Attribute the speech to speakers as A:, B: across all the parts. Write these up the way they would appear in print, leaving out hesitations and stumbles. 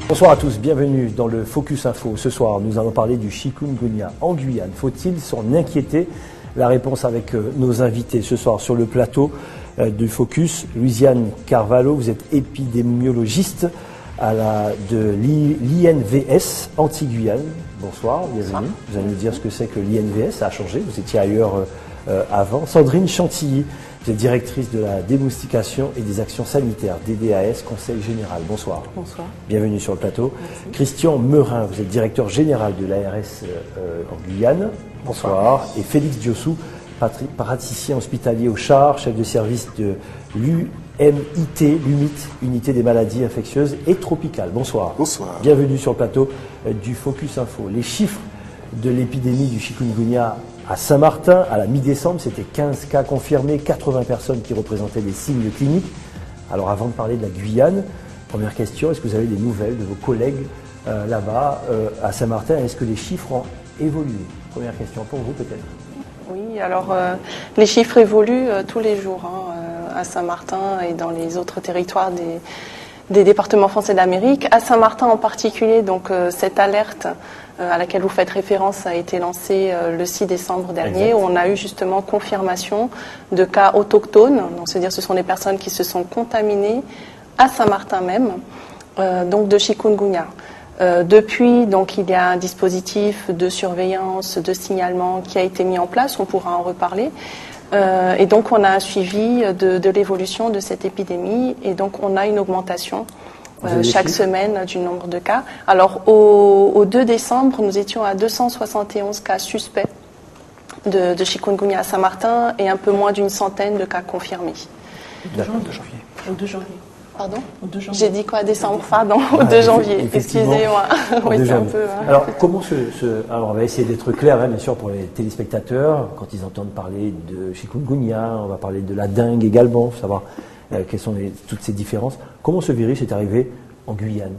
A: Bonsoir à tous, bienvenue dans le Focus Info. Ce soir, nous allons parler du chikungunya en Guyane. Faut-il s'en inquiéter? La réponse avec nos invités ce soir sur le plateau du Focus. Louisiane Carvalho, vous êtes épidémiologiste de l'INVS Anti-Guyane. Bonsoir, bienvenue. Vous allez nous dire ce que c'est que l'INVS, ça a changé, vous étiez ailleurs avant. Sandrine Chantilly, vous êtes directrice de la démoustication et des actions sanitaires, DDAS, Conseil Général. Bonsoir.
B: Bonsoir.
A: Bienvenue sur le plateau.
B: Merci.
A: Christian Meurin, vous êtes directeur général de l'ARS en Guyane. Bonsoir. Et Félix Diossou, praticien hospitalier au CHAR, chef de service de l'UMIT, Unité des maladies infectieuses et tropicales. Bonsoir.
C: Bonsoir.
A: Bienvenue sur le plateau du Focus Info. Les chiffres de l'épidémie du chikungunya à Saint-Martin, à la mi-décembre, c'était 15 cas confirmés, 80 personnes qui représentaient des signes cliniques. Alors avant de parler de la Guyane, première question, est-ce que vous avez des nouvelles de vos collègues là-bas à Saint-Martin? Est-ce que les chiffres ont évolué? Première question pour vous peut-être.
B: Oui, alors les chiffres évoluent tous les jours à Saint-Martin et dans les autres territoires des départements français d'Amérique. À Saint-Martin en particulier, donc cette alerte à laquelle vous faites référence a été lancée le 6 décembre dernier, où on a eu justement confirmation de cas autochtones, donc c'est-à-dire ce sont des personnes qui se sont contaminées à Saint-Martin même, donc de chikungunya. Depuis, donc, il y a un dispositif de surveillance, de signalement qui a été mis en place, on pourra en reparler. Et donc, on a un suivi de l'évolution de cette épidémie et donc on a une augmentation chaque semaine du nombre de cas. Alors, au 2 décembre, nous étions à 271 cas suspects de chikungunya à Saint-Martin et un peu moins d'une centaine de cas confirmés.
D: Au 2 janvier.
B: Pardon?
D: Janvier.
B: J'ai dit quoi? Décembre, pardon, au 2 janvier. Excusez-moi. Oui, c'est un peu.
A: Alors, comment alors, on va essayer d'être clair, bien sûr, pour les téléspectateurs, quand ils entendent parler de chikungunya, on va parler de la dengue également, pour savoir quelles sont toutes ces différences. Comment ce virus est arrivé en Guyane?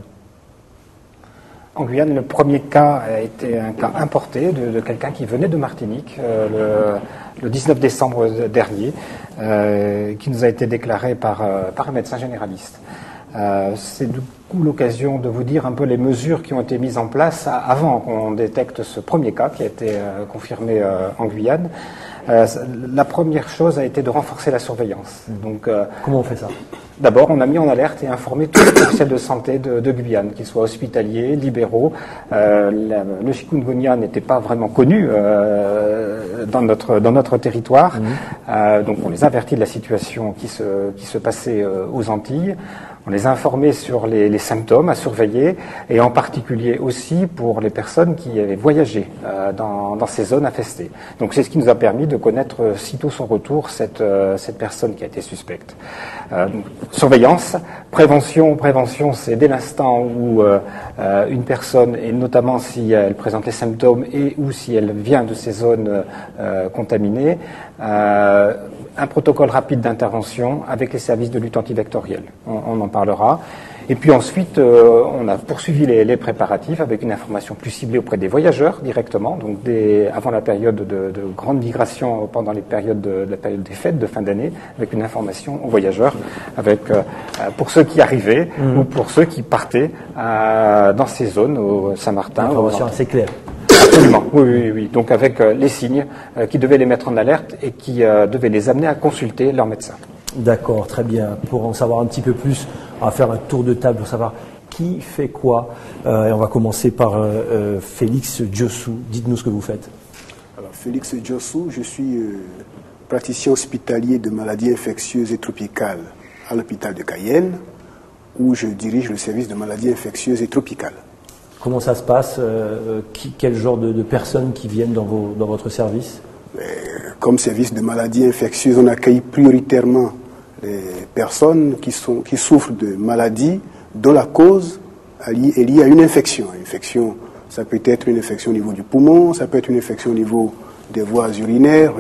E: En Guyane, le premier cas a été un cas importé de quelqu'un qui venait de Martinique le 19 décembre dernier, qui nous a été déclaré par un médecin généraliste. C'est du coup l'occasion de vous dire un peu les mesures qui ont été mises en place avant qu'on détecte ce premier cas qui a été confirmé en Guyane. La première chose a été de renforcer la surveillance. Donc,
A: comment on fait ça?
E: D'abord, on a mis en alerte et informé tous les professionnels de santé de Guyane, qu'ils soient hospitaliers, libéraux. Le chikungunya n'était pas vraiment connu dans notre territoire. Donc, on les a avertis de la situation qui se passait aux Antilles. On les a informés sur les symptômes à surveiller et en particulier aussi pour les personnes qui avaient voyagé dans ces zones infestées. Donc c'est ce qui nous a permis de connaître sitôt son retour cette personne qui a été suspecte. Donc, surveillance, prévention, c'est dès l'instant où une personne, et notamment si elle présente les symptômes et ou si elle vient de ces zones contaminées, un protocole rapide d'intervention avec les services de lutte antivectorielle. On en parlera. Et puis ensuite, on a poursuivi les préparatifs avec une information plus ciblée auprès des voyageurs directement, donc avant la période de grande migration, pendant la période des fêtes de fin d'année, avec une information aux voyageurs, avec pour ceux qui arrivaient ou pour ceux qui partaient dans ces zones, au Saint-Martin.
A: Une information assez claire.
E: Absolument, oui. Donc avec les signes qui devaient les mettre en alerte et qui devaient les amener à consulter leur médecin.
A: D'accord, très bien. Pour en savoir un petit peu plus, on va faire un tour de table pour savoir qui fait quoi. Et on va commencer par Félix Diossou. Dites-nous ce que vous faites.
C: Alors, Félix Diossou, je suis praticien hospitalier de maladies infectieuses et tropicales à l'hôpital de Cayenne, où je dirige le service de maladies infectieuses et tropicales.
A: Comment ça se passe? Quel genre de personnes qui viennent dans votre service?
C: Comme service de maladies infectieuses, on accueille prioritairement les personnes qui souffrent de maladies dont la cause est liée à une infection. Infection, ça peut être une infection au niveau du poumon, ça peut être une infection au niveau des voies urinaires,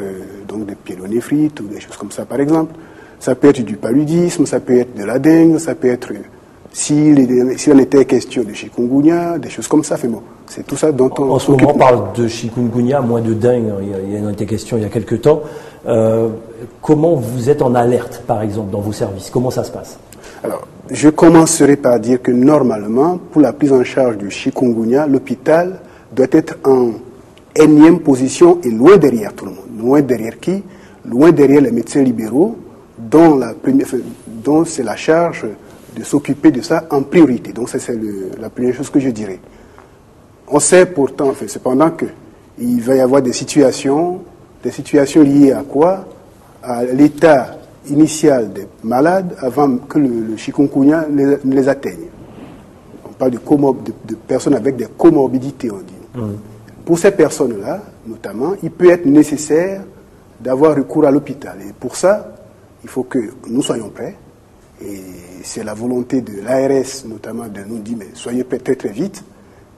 C: donc des pyélonéphrite ou des choses comme ça par exemple. Ça peut être du paludisme, ça peut être de la dengue, ça peut être, s'il en était question de chikungunya, des choses comme ça. Bon, C'est tout ça dont on
A: En ce moment, on parle de chikungunya, moins de dengue, il y en a été question il y a quelques temps. Comment vous êtes en alerte, par exemple, dans vos services? Comment ça se passe?
C: Alors, je commencerai par dire que normalement, pour la prise en charge du chikungunya, l'hôpital doit être en énième position et loin derrière tout le monde. Loin derrière qui? Loin derrière les médecins libéraux, dont c'est la charge de s'occuper de ça en priorité. Donc, c'est la première chose que je dirais. On sait pourtant, cependant, qu'il va y avoir des situations liées à quoi? À l'état initial des malades avant que le chikungunya ne les atteigne. On parle de personnes avec des comorbidités, on dit. Pour ces personnes-là, notamment, il peut être nécessaire d'avoir recours à l'hôpital. Et pour ça, il faut que nous soyons prêts. Et c'est la volonté de l'ARS, notamment, de nous dire, mais soyez prêts très très vite.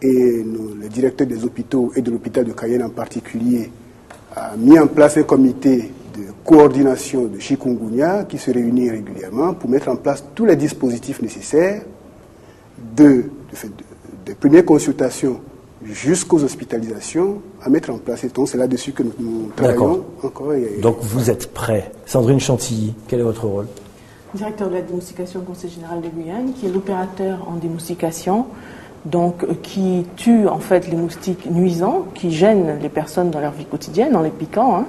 C: Et le directeur des hôpitaux et de l'hôpital de Cayenne en particulier a mis en place un comité de coordination de chikungunya qui se réunit régulièrement pour mettre en place tous les dispositifs nécessaires des premières consultations jusqu'aux hospitalisations à mettre en place. Et donc c'est là-dessus que nous travaillons encore.
A: Donc vous êtes prêts. Sandrine Chantilly, quel est votre rôle?
D: Directeur de la démoustication au Conseil général de Guyane, qui est l'opérateur en démoustication, donc qui tue en fait les moustiques nuisants, qui gênent les personnes dans leur vie quotidienne en les piquant,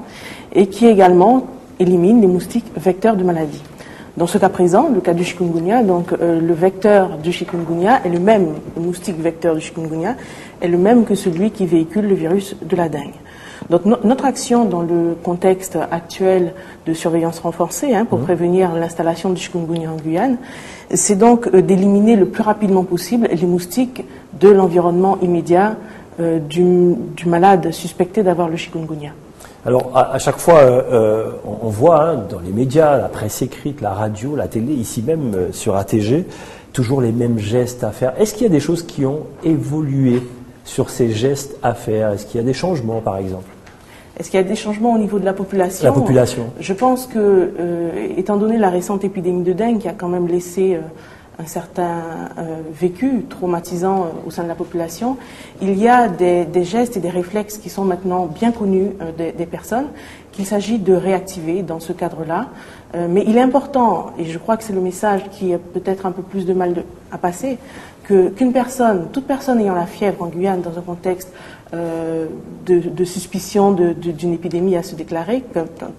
D: et qui également élimine les moustiques vecteurs de maladies. Dans ce cas présent, le cas du chikungunya, donc le vecteur du chikungunya est le même, le moustique vecteur du chikungunya est le même que celui qui véhicule le virus de la dengue. Donc notre action dans le contexte actuel de surveillance renforcée pour prévenir l'installation du chikungunya en Guyane, c'est donc d'éliminer le plus rapidement possible les moustiques de l'environnement immédiat du malade suspecté d'avoir le chikungunya.
A: Alors, à chaque fois, on voit dans les médias, la presse écrite, la radio, la télé, ici même sur ATG, toujours les mêmes gestes à faire. Est-ce qu'il y a des choses qui ont évolué sur ces gestes à faire? Est-ce qu'il y a des changements, par exemple?
D: Est-ce qu'il y a des changements au niveau de la population?
A: La population.
D: Je pense que, étant donné la récente épidémie de dengue qui a quand même laissé un certain vécu traumatisant au sein de la population, il y a des gestes et des réflexes qui sont maintenant bien connus des personnes, qu'il s'agit de réactiver dans ce cadre-là. Mais il est important, et je crois que c'est le message qui a peut-être un peu plus de mal à passer, toute personne ayant la fièvre en Guyane dans un contexte de suspicion d'une épidémie à se déclarer,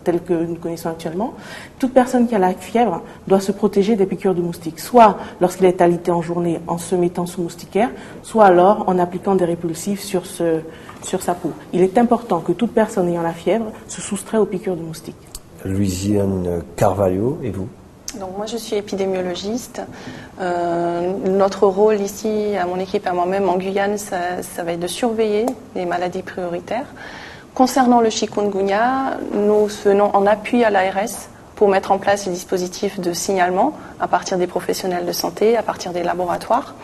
D: telle que nous connaissons actuellement, toute personne qui a la fièvre doit se protéger des piqûres de moustiques, soit lorsqu'il est alité en journée en se mettant sous moustiquaire, soit alors en appliquant des répulsifs sur sa peau. Il est important que toute personne ayant la fièvre se soustrait aux piqûres de moustiques.
A: Louisiane Carvalho, et vous?
B: Donc moi je suis épidémiologiste. Notre rôle ici, à mon équipe, à moi-même en Guyane, ça va être de surveiller les maladies prioritaires. Concernant le chikungunya, nous venons en appui à l'ARS pour mettre en place les dispositifs de signalement à partir des professionnels de santé, à partir des laboratoires.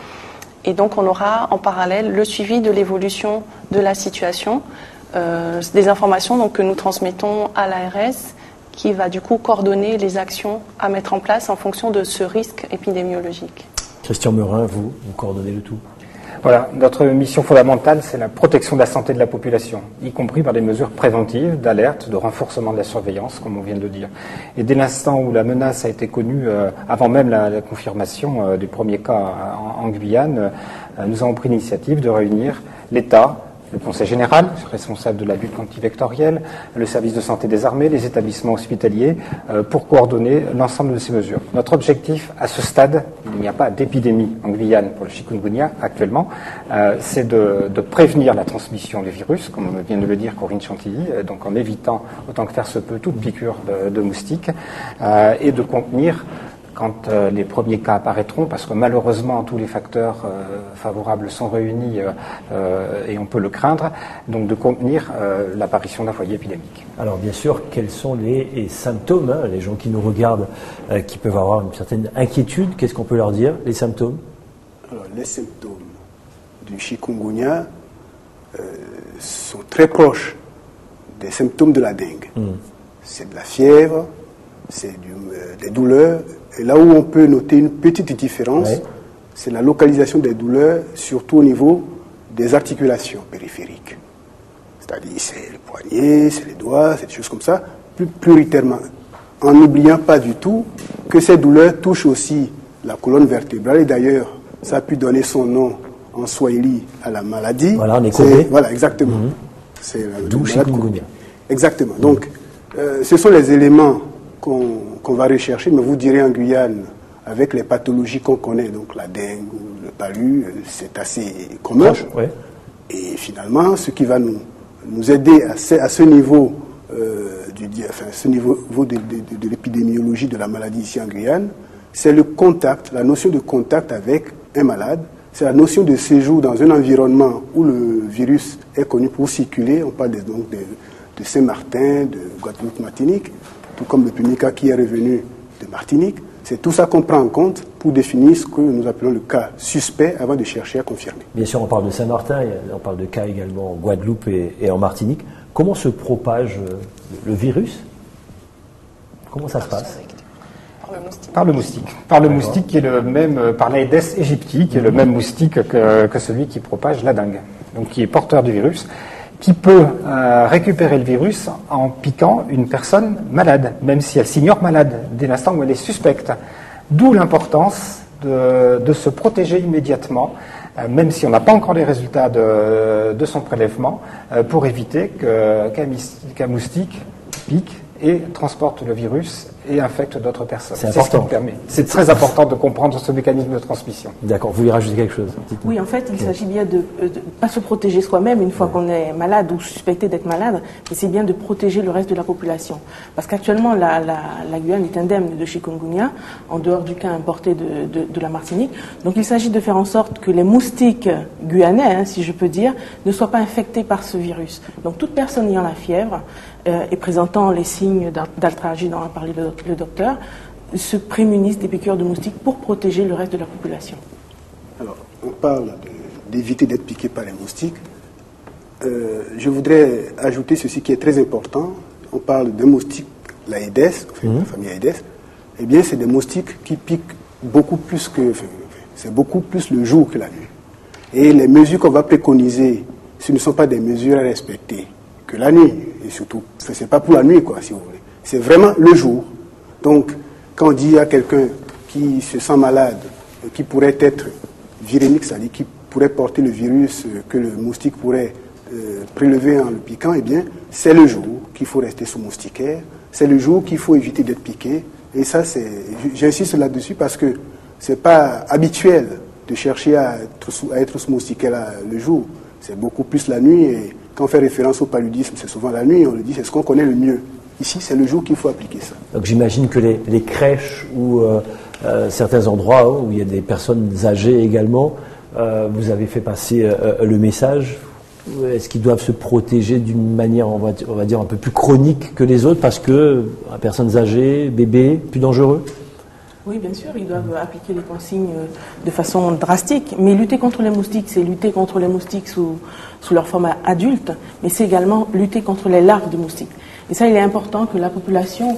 B: Et donc on aura en parallèle le suivi de l'évolution de la situation, des informations donc, que nous transmettons à l'ARS, qui va du coup coordonner les actions à mettre en place en fonction de ce risque épidémiologique.
A: Christian Merin, vous coordonnez le tout.
E: Voilà, notre mission fondamentale, c'est la protection de la santé de la population, y compris par des mesures préventives, d'alerte, de renforcement de la surveillance, comme on vient de le dire. Et dès l'instant où la menace a été connue, avant même la confirmation des premiers cas en Guyane, nous avons pris l'initiative de réunir l'État, le Conseil général, responsable de la lutte antivectorielle, le service de santé des armées, les établissements hospitaliers, pour coordonner l'ensemble de ces mesures. Notre objectif, à ce stade, il n'y a pas d'épidémie en Guyane pour le chikungunya actuellement, c'est de prévenir la transmission du virus, comme vient de le dire Corinne Chantilly, donc en évitant autant que faire se peut toute piqûre de moustiques, et de contenir quand les premiers cas apparaîtront, parce que malheureusement tous les facteurs favorables sont réunis et on peut le craindre, donc de contenir l'apparition d'un foyer épidémique.
A: Alors bien sûr, quels sont les symptômes, les gens qui nous regardent, qui peuvent avoir une certaine inquiétude, qu'est-ce qu'on peut leur dire, les symptômes?
C: Alors, les symptômes du chikungunya sont très proches des symptômes de la dengue. C'est de la fièvre, c'est des douleurs. Et là où on peut noter une petite différence, c'est la localisation des douleurs, surtout au niveau des articulations périphériques. C'est-à-dire, c'est le poignet, c'est les doigts, c'est des choses comme ça, plus prioritairement, en n'oubliant pas du tout que ces douleurs touchent aussi la colonne vertébrale. Et d'ailleurs, ça a pu donner son nom en swahili à la maladie.
A: Voilà, on est compris.
C: Voilà, exactement. C'est
A: d'où chikungunya.
C: Exactement. Donc, ce sont les éléments qu'on va rechercher, mais vous direz en Guyane, avec les pathologies qu'on connaît, donc la dengue ou le palu, c'est assez commun.
A: Ouais.
C: Et finalement, ce qui va nous aider à ce niveau, ce niveau de l'épidémiologie de la maladie ici en Guyane, c'est le contact, la notion de contact avec un malade, c'est la notion de séjour dans un environnement où le virus est connu pour circuler. On parle donc de Saint-Martin, de Guadeloupe-Martinique, tout comme le Punica qui est revenu de Martinique. C'est tout ça qu'on prend en compte pour définir ce que nous appelons le cas suspect avant de chercher à confirmer.
A: Bien sûr, on parle de Saint-Martin, on parle de cas également en Guadeloupe et en Martinique. Comment se propage le virus? Comment ça se passe?
E: Par le moustique. Par le moustique qui est le même, par l'Aedes aegypti, qui est le même moustique que celui qui propage la dengue. Donc qui est porteur du virus, qui peut récupérer le virus en piquant une personne malade, même si elle s'ignore malade, dès l'instant où elle est suspecte. D'où l'importance de se protéger immédiatement, même si on n'a pas encore les résultats de son prélèvement, pour éviter qu'un moustique pique et transporte le virus et infecte d'autres personnes.
A: C'est important.
E: Ce qui permet. C'est très important de comprendre ce mécanisme de transmission.
A: D'accord. Vous voulez rajouter quelque chose?
D: Oui, en fait, il s'agit bien de pas se protéger soi-même une fois qu'on est malade ou suspecté d'être malade, mais c'est bien de protéger le reste de la population. Parce qu'actuellement, la Guyane est indemne de chikungunya, en dehors du cas importé de la Martinique. Donc il s'agit de faire en sorte que les moustiques guyanais, si je peux dire, ne soient pas infectés par ce virus. Donc toute personne ayant la fièvre et présentant les signes d'altralgie dont a parlé le docteur, se prémunissent des piqûres de moustiques pour protéger le reste de la population.
C: Alors, on parle d'éviter d'être piqué par les moustiques. Je voudrais ajouter ceci qui est très important. On parle de moustiques, l'Aedes, la famille Aedes. Eh bien, c'est des moustiques qui piquent beaucoup plus c'est beaucoup plus le jour que la nuit. Et les mesures qu'on va préconiser, ce ne sont pas des mesures à respecter que la nuit. Et surtout, c'est pas pour la nuit, quoi, si vous voulez. C'est vraiment le jour. Donc, quand on dit à quelqu'un qui se sent malade, qui pourrait être virémique, c'est-à-dire qui pourrait porter le virus que le moustique pourrait prélever en le piquant, eh bien, c'est le jour qu'il faut rester sous moustiquaire, c'est le jour qu'il faut éviter d'être piqué. Et ça, j'insiste là-dessus parce que c'est pas habituel de chercher à être sous moustiquaire le jour. C'est beaucoup plus la nuit. Et quand on fait référence au paludisme, c'est souvent la nuit, on le dit, c'est ce qu'on connaît le mieux. Ici, c'est le jour qu'il faut appliquer ça.
A: Donc j'imagine que les crèches ou certains endroits où il y a des personnes âgées également, vous avez fait passer le message. Est-ce qu'ils doivent se protéger d'une manière, on va dire, un peu plus chronique que les autres parce que personnes âgées, bébés, plus dangereux?
D: Oui, bien sûr, ils doivent appliquer les consignes de façon drastique. Mais lutter contre les moustiques, c'est lutter contre les moustiques sous leur forme adulte, mais c'est également lutter contre les larves de moustiques. Et ça, il est important que la population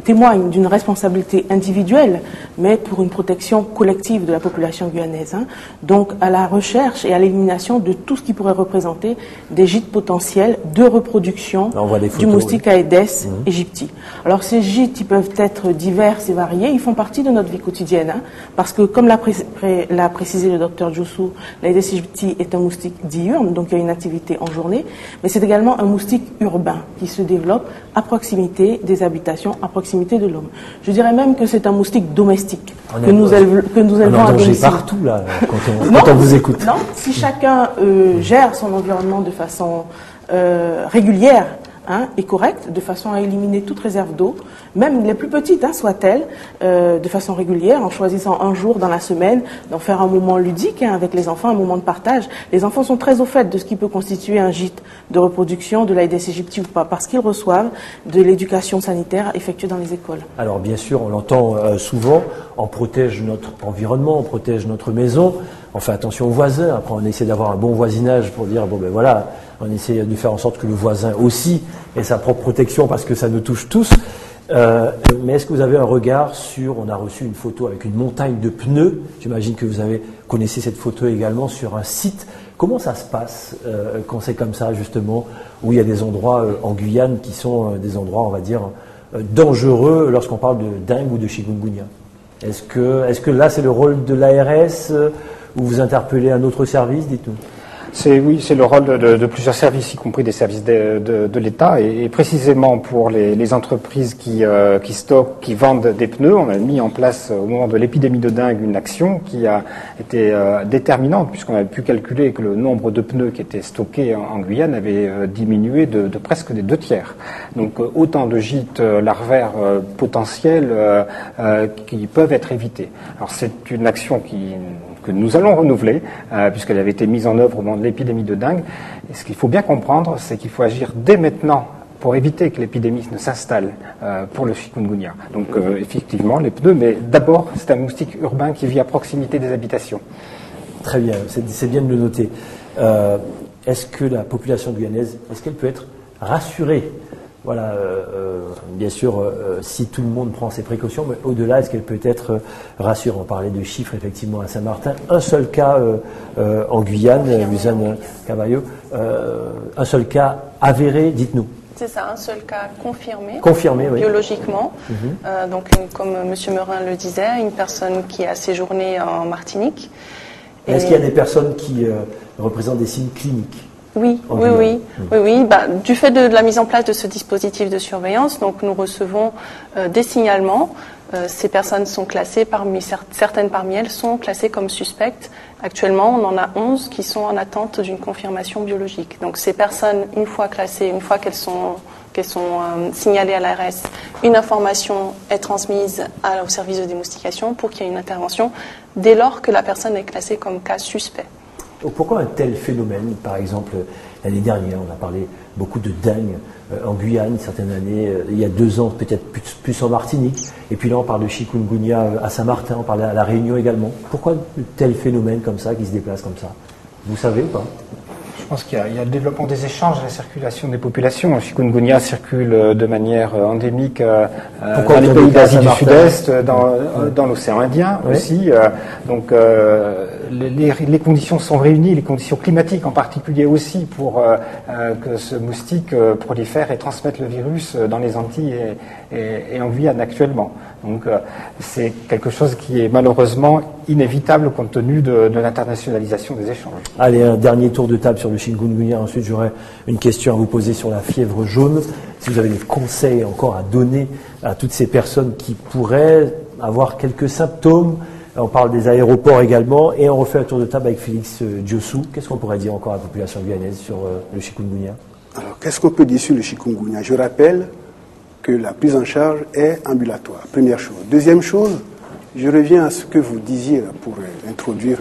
D: témoigne d'une responsabilité individuelle, mais pour une protection collective de la population guyanaise. Donc à la recherche et à l'élimination de tout ce qui pourrait représenter des gîtes potentiels de reproduction du moustique Aedes aegypti. Alors ces gîtes, ils peuvent être divers et variés, ils font partie de notre vie quotidienne, parce que comme l'a précisé le docteur Djoussou, l'Aedes aegypti est un moustique diurne, donc il y a une activité en journée, mais c'est également un moustique urbain qui se développe à proximité des habitations, à proximité de l'homme. Je dirais même que c'est un moustique domestique que nous élevons à domicile.
A: Partout là, quand on vous écoute.
D: Non, si chacun gère son environnement de façon régulière et correcte, de façon à éliminer toute réserve d'eau, même les plus petites soient-elles, de façon régulière, en choisissant un jour dans la semaine, d'en faire un moment ludique avec les enfants, un moment de partage. Les enfants sont très au fait de ce qui peut constituer un gîte de reproduction de l'Aedes aegypti ou pas, parce qu'ils reçoivent de l'éducation sanitaire effectuée dans les écoles. Alors
A: bien sûr, on l'entend souvent, on protège notre environnement, on protège notre maison, on fait attention aux voisins, après on essaie d'avoir un bon voisinage pour dire, bon ben voilà, on essaie de faire en sorte que le voisin aussi ait sa propre protection parce que ça nous touche tous. Mais est-ce que vous avez un regard sur, on a reçu une photo avec une montagne de pneus, j'imagine que vous connaissez cette photo également sur un site. Comment ça se passe quand c'est comme ça justement, où il y a des endroits en Guyane qui sont des endroits, on va dire, dangereux lorsqu'on parle de dengue ou de chikungunya? Est-ce que là c'est le rôle de l'ARS ou vous interpellez un autre service, dites-nous?
E: Oui, c'est le rôle de plusieurs services, y compris des services de l'État, et précisément pour les entreprises qui stockent, qui vendent des pneus, on a mis en place au moment de l'épidémie de dengue une action qui a été déterminante, puisqu'on a pu calculer que le nombre de pneus qui étaient stockés en Guyane avait diminué de presque des 2/3. Donc autant de gîtes larvaires potentiels qui peuvent être évités. Alors c'est une action que nous allons renouveler, puisqu'elle avait été mise en œuvre au moment de l'épidémie de dengue. Et ce qu'il faut bien comprendre, c'est qu'il faut agir dès maintenant pour éviter que l'épidémie ne s'installe pour le chikungunya. Donc effectivement, les pneus, mais d'abord, c'est un moustique urbain qui vit à proximité des habitations.
A: Très bien, c'est bien de le noter. Est-ce que la population guyanaise, est-ce qu'elle peut être rassurée? Voilà, bien sûr, si tout le monde prend ses précautions, mais au-delà, est-ce qu'elle peut être rassurée? On parlait de chiffres, effectivement, à Saint-Martin. Un seul cas en Guyane, Luzanne Cavallo, un seul cas avéré, dites-nous.
B: C'est ça, un seul cas confirmé.
A: Confirmé, oui.
B: Biologiquement. Donc, comme M. Merin le disait, une personne qui a séjourné en Martinique.
A: Est-ce qu'il y a des personnes qui représentent des signes cliniques?
B: Oui. Du fait de la mise en place de ce dispositif de surveillance, donc nous recevons des signalements. Ces personnes sont classées, certaines parmi elles sont classées comme suspectes. Actuellement, on en a 11 qui sont en attente d'une confirmation biologique. Donc ces personnes, une fois classées, une fois qu'elles sont signalées à l'ARS, une information est transmise au service de démoustication pour qu'il y ait une intervention dès lors que la personne est classée comme cas suspect.
A: Pourquoi un tel phénomène? Par exemple, l'année dernière, on a parlé beaucoup de dengue en Guyane, certaines années, il y a 2 ans, peut-être plus en Martinique, et puis là on parle de chikungunya à Saint-Martin, on parle à La Réunion également. Pourquoi un tel phénomène comme ça, qui se déplace comme ça? Vous savez ou pas?
E: Je pense qu'il y a le développement des échanges et la circulation des populations. Le chikungunya circule de manière endémique dans les pays d'Asie du Sud-Est, dans l'océan Indien aussi. Donc les conditions sont réunies, les conditions climatiques en particulier aussi, pour que ce moustique prolifère et transmette le virus dans les Antilles et en Guyane actuellement. Donc c'est quelque chose qui est malheureusement inévitable compte tenu de l'internationalisation des échanges.
A: Allez, un dernier tour de table sur le chikungunya. Ensuite, j'aurai une question à vous poser sur la fièvre jaune. Si vous avez des conseils encore à donner à toutes ces personnes qui pourraient avoir quelques symptômes. On parle des aéroports également. Et on refait un tour de table avec Félix Diossou. Qu'est-ce qu'on pourrait dire encore à la population guyanaise sur le chikungunya?
C: Alors, qu'est-ce qu'on peut dire sur le chikungunya? Je rappelle que la prise en charge est ambulatoire, première chose. Deuxième chose, je reviens à ce que vous disiez là, pour introduire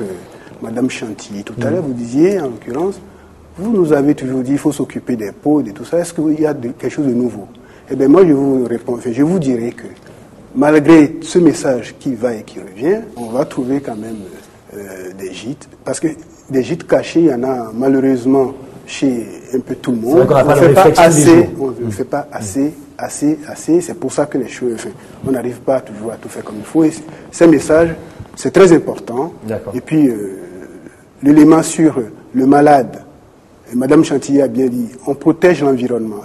C: Madame Chantilly. Tout à l'heure, vous disiez, en l'occurrence, vous nous avez toujours dit qu'il faut s'occuper des peaux et tout ça. Est-ce qu'il y a quelque chose de nouveau? Eh bien, moi, je vous réponds, je vous dirais que malgré ce message qui va et qui revient, on va trouver quand même des gîtes. Parce que des gîtes cachés, il y en a malheureusement chez un peu tout le monde. On ne fait pas assez. On ne fait pas assez. C'est pour ça que les choses, on n'arrive pas toujours à tout faire comme il faut. Et ces messages, c'est très important. Et puis, l'élément sur le malade, et Madame Chantilly a bien dit, on protège l'environnement.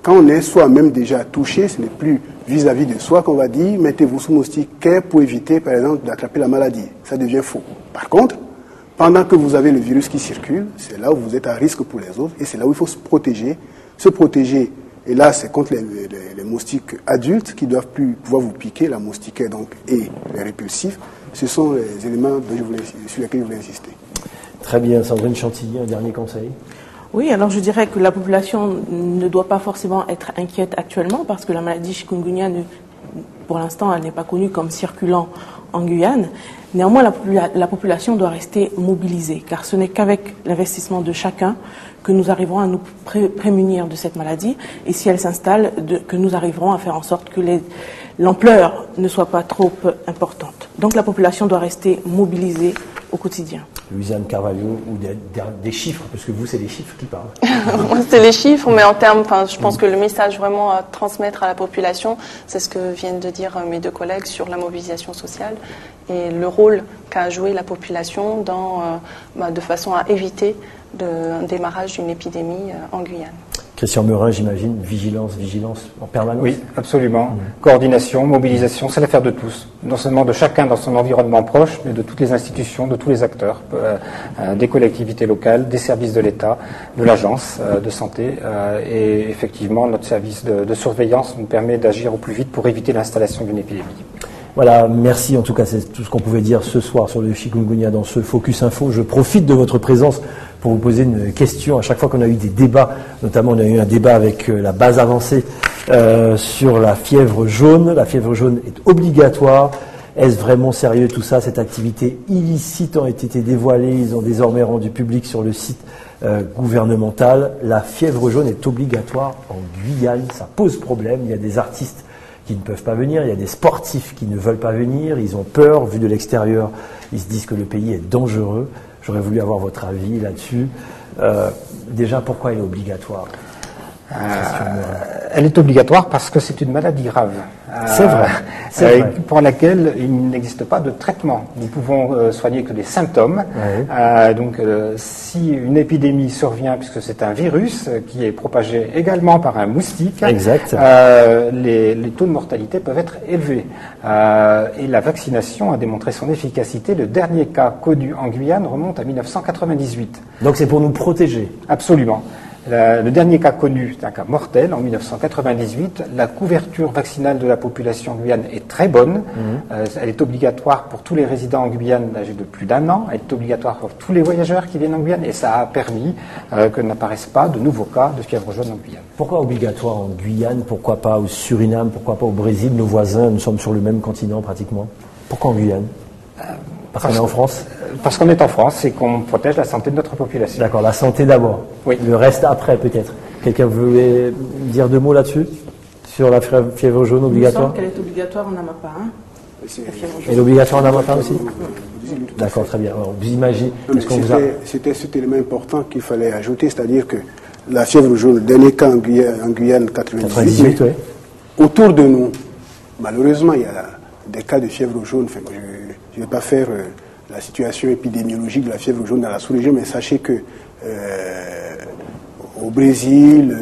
C: Quand on est soi-même déjà touché, ce n'est plus vis-à-vis de soi qu'on va dire, mettez-vous sous moustiquaire pour éviter, par exemple, d'attraper la maladie. Ça devient faux. Par contre, pendant que vous avez le virus qui circule, c'est là où vous êtes à risque pour les autres, et c'est là où il faut se protéger. Se protéger, et là, c'est contre les moustiques adultes qui ne doivent plus pouvoir vous piquer, la moustiquaire donc, et les répulsifs. Ce sont les éléments sur lesquels je voulais insister.
A: Très bien, Sandrine Chantilly, un dernier conseil?
D: Oui, alors je dirais que la population ne doit pas forcément être inquiète actuellement parce que la maladie chikungunya, pour l'instant, elle n'est pas connue comme circulant en Guyane. Néanmoins, la population doit rester mobilisée car ce n'est qu'avec l'investissement de chacun que nous arriverons à nous prémunir de cette maladie et si elle s'installe, que nous arriverons à faire en sorte que l'ampleur ne soit pas trop importante. Donc la population doit rester mobilisée au quotidien.
A: Louisiane Carvalho, ou des chiffres, parce que vous, c'est les chiffres qui parlent.
B: Moi, c'est les chiffres, mais en termes, je pense que le message vraiment à transmettre à la population, c'est ce que viennent de dire mes deux collègues sur la mobilisation sociale et le rôle qu'a joué la population de façon à éviter un démarrage d'une épidémie en Guyane.
A: Christian Merin, j'imagine, vigilance en permanence.
E: Oui, absolument. Coordination, mobilisation, c'est l'affaire de tous. Non seulement de chacun dans son environnement proche, mais de toutes les institutions, de tous les acteurs, des collectivités locales, des services de l'État, de l'agence de santé. Et effectivement, notre service de surveillance nous permet d'agir au plus vite pour éviter l'installation d'une épidémie.
A: Voilà, merci. En tout cas, c'est tout ce qu'on pouvait dire ce soir sur le chikungunya dans ce Focus Info. Je profite de votre présence pour vous poser une question. À chaque fois qu'on a eu des débats, notamment on a eu un débat avec la base avancée sur la fièvre jaune. La fièvre jaune est obligatoire. Est-ce vraiment sérieux tout ça? Cette activité illicite a été dévoilée. Ils ont désormais rendu public sur le site gouvernemental. La fièvre jaune est obligatoire en Guyane. Ça pose problème. Il y a des artistes qui ne peuvent pas venir, il y a des sportifs qui ne veulent pas venir, ils ont peur, vu de l'extérieur, ils se disent que le pays est dangereux. J'aurais voulu avoir votre avis là-dessus. Déjà, pourquoi elle est obligatoire?
E: Elle est obligatoire parce que c'est une maladie grave.
A: C'est vrai.
E: Pour laquelle il n'existe pas de traitement. Nous pouvons soigner que des symptômes.
A: Oui.
E: Donc, si une épidémie survient, puisque c'est un virus qui est propagé également par un moustique,
A: exact.
E: Les taux de mortalité peuvent être élevés. Et la vaccination a démontré son efficacité. Le dernier cas connu en Guyane remonte à 1998.
A: Donc c'est pour nous protéger.
E: Absolument. Le dernier cas connu, c'est un cas mortel en 1998. La couverture vaccinale de la population en Guyane est très bonne. Elle est obligatoire pour tous les résidents en Guyane âgés de plus d'1 an. Elle est obligatoire pour tous les voyageurs qui viennent en Guyane. Et ça a permis que n'apparaissent pas de nouveaux cas de fièvre jaune en Guyane.
A: Pourquoi obligatoire en Guyane? Pourquoi pas au Suriname? Pourquoi pas au Brésil? Nos voisins, nous sommes sur le même continent pratiquement. Pourquoi en Guyane? Parce qu'on est en France?
E: Parce qu'on est en France et qu'on protège la santé de notre population.
A: D'accord, la santé d'abord.
E: Oui.
A: Le reste après, peut-être. Quelqu'un voulait dire 2 mots là-dessus? Sur la fièvre jaune obligatoire?
D: Il me semble qu'elle est obligatoire en Amapa. La fièvre jaune.
A: Elle est obligatoire en Amapa aussi? D'accord, très bien. Alors, vous imaginez...
C: C'était cet élément important qu'il fallait ajouter, c'est-à-dire que la fièvre jaune, le dernier cas en Guyane 98,
A: oui.
C: Autour de nous, malheureusement, il y a des cas de fièvre jaune. Enfin, je ne vais pas faire la situation épidémiologique de la fièvre jaune dans la sous-région, mais sachez que au Brésil,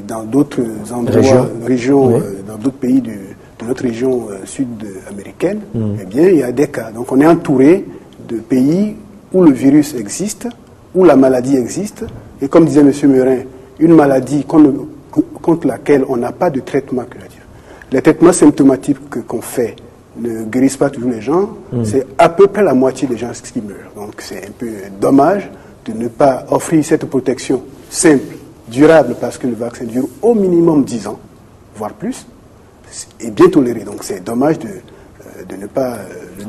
C: dans d'autres endroits, régions, oui. Dans d'autres pays de notre région sud-américaine, eh bien, il y a des cas. Donc, on est entouré de pays où le virus existe, où la maladie existe, et comme disait M. Merin, une maladie contre laquelle on n'a pas de traitement. Les traitements symptomatiques qu'on fait ne guérissent pas toujours les gens, c'est à peu près la moitié des gens qui meurent. Donc c'est un peu dommage de ne pas offrir cette protection simple, durable, parce que le vaccin dure au minimum 10 ans, voire plus, et bien toléré. Donc c'est dommage de ne pas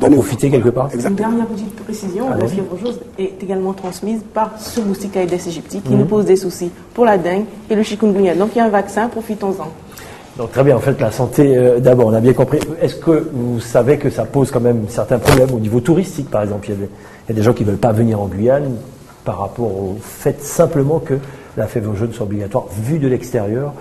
A: en profiter quelque part.
C: Exactement.
D: Une dernière petite précision, la fièvre jaune est également transmise par ce moustique Aedes aegypti qui nous pose des soucis pour la dengue et le chikungunya. Donc il y a un vaccin, profitons-en.
A: Donc très bien, en fait la santé d'abord, on a bien compris. Est-ce que vous savez que ça pose quand même certains problèmes au niveau touristique par exemple? Il y a des gens qui ne veulent pas venir en Guyane par rapport au fait simplement que la fièvre jaune soit obligatoire. Vu de l'extérieur,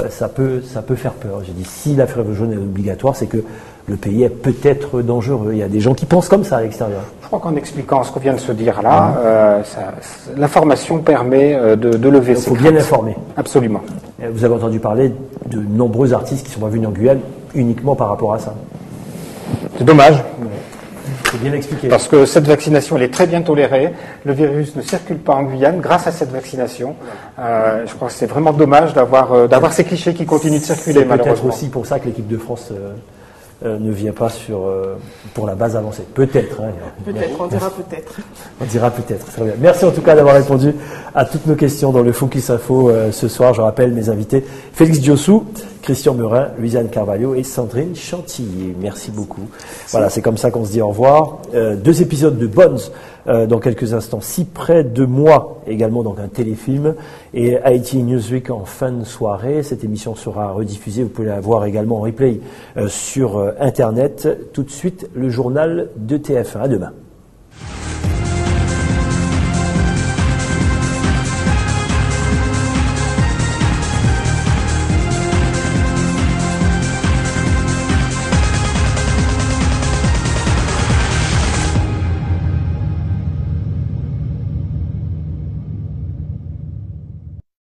A: ça peut faire peur. J'ai dit si la fièvre jaune est obligatoire, c'est que le pays est peut-être dangereux. Il y a des gens qui pensent comme ça à l'extérieur.
E: Je crois qu'en expliquant ce qu'on vient de se dire là, l'information permet de lever ces craintes.
A: Il faut bien informer.
E: Absolument.
A: Vous avez entendu parler de nombreux artistes qui sont pas venus en Guyane uniquement par rapport à ça.
E: C'est dommage.
A: Il faut bien l'expliquer.
E: Parce que cette vaccination, elle est très bien tolérée. Le virus ne circule pas en Guyane grâce à cette vaccination. Je crois que c'est vraiment dommage d'avoir ces clichés qui continuent de circuler, malheureusement.
A: C'est peut-être aussi pour ça que l'équipe de France ne vient pas pour la base avancée. Peut-être. Hein.
D: Peut-être, on dira peut-être.
A: On dira peut-être. Très bien. Merci en tout cas d'avoir répondu à toutes nos questions dans le Focus Info ce soir. Je rappelle mes invités, Félix Diossou, Christian Merin, Louisiane Carvalho et Sandrine Chantilly. Merci beaucoup. Voilà, c'est comme ça qu'on se dit au revoir. 2 épisodes de Bones dans quelques instants, si près de moi, également donc un téléfilm, et Haïti Newsweek en fin de soirée. Cette émission sera rediffusée, vous pouvez la voir également en replay sur Internet. Tout de suite, le journal de TF1. À demain.